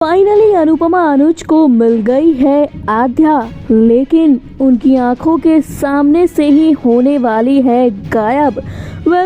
Finally Anupama अनुज को मिल गई है आद्या, लेकिन उनकी आंखों के सामने से ही होने वाली है गायब।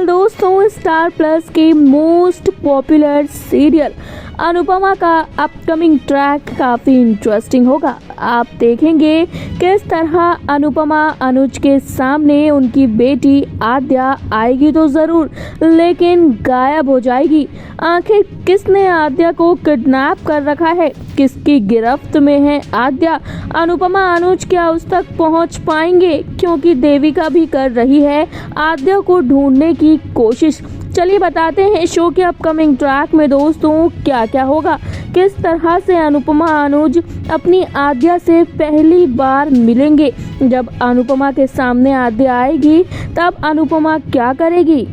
दोस्तों, स्टार प्लस के मोस्ट पॉपुलर सीरियल अनुपमा का अपकमिंग ट्रैक काफी इंटरेस्टिंग होगा। आप देखेंगे किस तरह अनुपमा अनुज के सामने उनकी बेटी आद्या आएगी तो जरूर, लेकिन गायब हो जाएगी। आखिर किसने आद्या को किडनैप कर रखा है, किसकी गिरफ्त में है आद्या? अनुपमा अनुज क्या उस तक पहुंच पाएंगे, क्योंकि देविका भी कर रही है आद्या को ढूंढने की कोशिश। चलिए बताते हैं शो के अपकमिंग ट्रैक में दोस्तों क्या क्या होगा, किस तरह से अनुपमा अनुज अपनी आद्या से पहली बार मिलेंगे। जब अनुपमा के सामने आद्या आएगी तब अनुपमा क्या करेगी।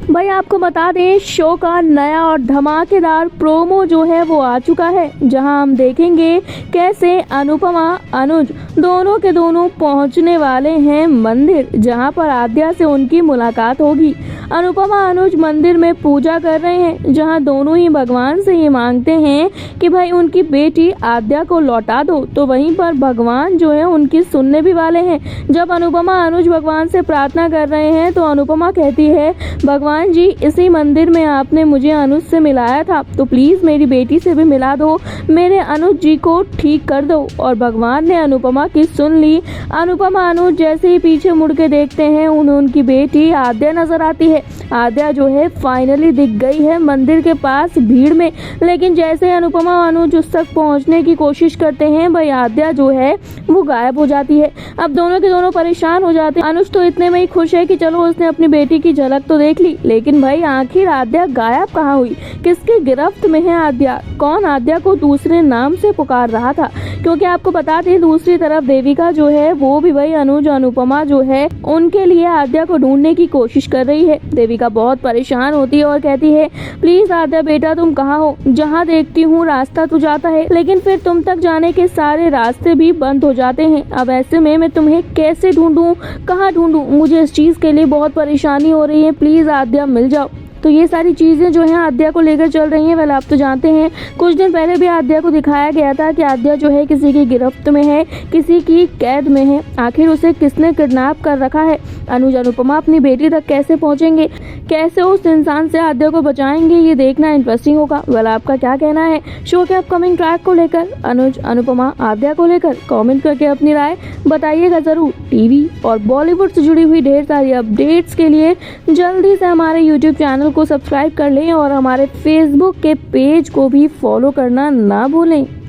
भाई आपको बता दें, शो का नया और धमाकेदार प्रोमो जो है वो आ चुका है, जहां हम देखेंगे कैसे अनुपमा अनुज दोनों के दोनों पहुंचने वाले हैं मंदिर, जहां पर आद्या से उनकी मुलाकात होगी। अनुपमा अनुज मंदिर में पूजा कर रहे हैं, जहां दोनों ही भगवान से ये मांगते हैं कि भाई उनकी बेटी आद्या को लौटा दो। तो वहीं पर भगवान जो है उनकी सुनने भी वाले हैं। जब अनुपमा अनुज भगवान से प्रार्थना कर रहे हैं तो अनुपमा कहती है, भगवान जी, इसी मंदिर में आपने मुझे अनुज से मिलाया था, तो प्लीज मेरी बेटी से भी मिला दो, मेरे अनुज जी को ठीक कर दो। और भगवान ने अनुपमा की सुन ली। अनुपमा अनुज जैसे ही पीछे मुड़ के देखते हैं, उन्हें उनकी बेटी आद्या नजर आती है। आद्या जो है फाइनली दिख गई है मंदिर के पास भीड़ में, लेकिन जैसे अनुपमा अनुज उस तक पहुंचने की कोशिश करते हैं, भाई आद्या जो है वो गायब हो जाती है। अब दोनों के दोनों परेशान हो जाते हैं। अनुज तो इतने में ही खुश है कि चलो उसने अपनी बेटी की झलक तो देख ली, लेकिन भाई आखिर आद्या गायब कहाँ हुई, किसकी गिरफ्त में है आद्या, कौन आद्या को दूसरे नाम से पुकार रहा था। क्योंकि आपको बता दें, दूसरी तरफ देविका जो है वो भी भाई अनुज अनुपमा जो है उनके लिए आद्या को ढूंढने की कोशिश कर रही है। देविका बहुत परेशान होती है और कहती है, प्लीज आद्या बेटा तुम कहाँ हो, जहाँ देखती हूँ रास्ता तो जाता है, लेकिन फिर तुम तक जाने के सारे रास्ते भी बंद हो जाते हैं। अब ऐसे में मैं तुम्हें कैसे ढूंढूं, कहाँ ढूंढूं, मुझे इस चीज के लिए बहुत परेशानी हो रही है, प्लीज आद्या मिल जाओ। तो ये सारी चीज़ें जो हैं आद्या को लेकर चल रही हैं। आप तो जानते हैं कुछ दिन पहले भी आद्या को दिखाया गया था कि आद्या जो है किसी की गिरफ्त में है, किसी की कैद में है। आखिर उसे किसने किडनैप कर रखा है, अनुज अनुपमा अपनी बेटी तक कैसे पहुंचेंगे, कैसे उस इंसान से आद्या को बचाएंगे, ये देखना इंटरेस्टिंग होगा। आपका क्या कहना है शो के अपकमिंग ट्रैक को लेकर, अनुज अनुपमा आद्या को लेकर? कमेंट करके अपनी राय बताइएगा जरूर। टीवी और बॉलीवुड से जुड़ी हुई ढेर सारी अपडेट्स के लिए जल्दी से हमारे यूट्यूब चैनल को सब्सक्राइब कर लें और हमारे फेसबुक के पेज को भी फॉलो करना ना भूलें।